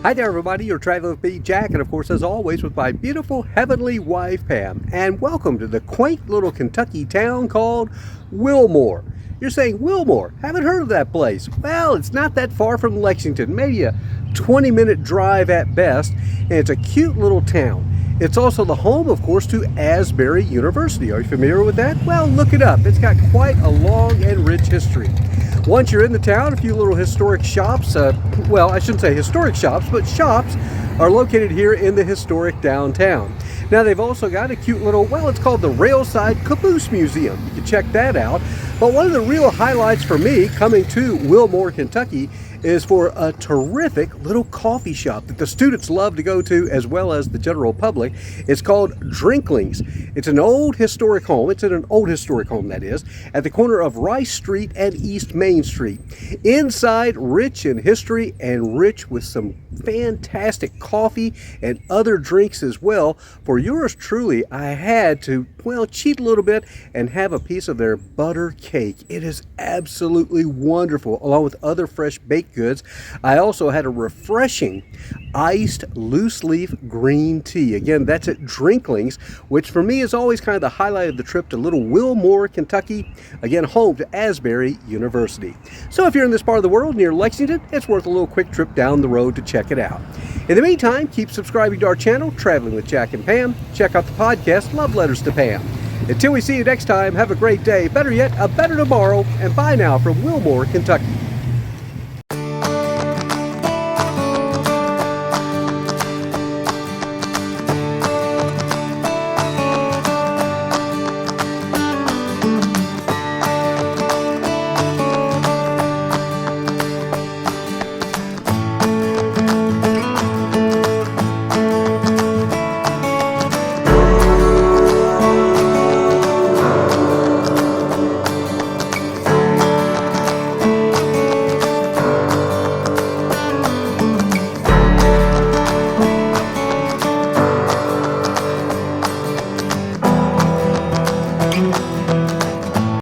Hi there, everybody. You're traveling with me, Jack, and of course, as always, with my beautiful heavenly wife, Pam. And welcome to the quaint little Kentucky town called Wilmore. You're saying, Wilmore? Haven't heard of that place. Well, it's not that far from Lexington, maybe a 20-minute drive at best, and it's a cute little town. It's also the home, of course, to Asbury University. Are you familiar with that? Well, look it up. It's got quite a long and rich history. Once you're in the town, a few little historic shops, well, I shouldn't say historic shops, but shops are located here in the historic downtown. Now, they've also got a cute little, well, it's called the Railside Caboose Museum. You can check that out. But one of the real highlights for me coming to Wilmore, Kentucky, is for a terrific little coffee shop that the students love to go to as well as the general public. It's called Drinklings. It's an old historic home. It's in an old historic home, that is, at the corner of Rice Street and East Main Street. Inside, rich in history and rich with some fantastic coffee and other drinks as well. For yours truly, I had to, well, cheat a little bit and have a piece of their butter cake. It is absolutely wonderful, along with other fresh baked goods. I also had a refreshing iced loose leaf green tea. Again, that's at Drinklings, which for me is always kind of the highlight of the trip to little Wilmore, Kentucky, again, home to Asbury University. So if you're in this part of the world near Lexington, it's worth a little quick trip down the road to check it out. In the meantime, keep subscribing to our channel, Traveling with Jack and Pam. Check out the podcast, Love Letters to Pam. Until we see you next time, have a great day, better yet, a better tomorrow, and bye now from Wilmore, Kentucky.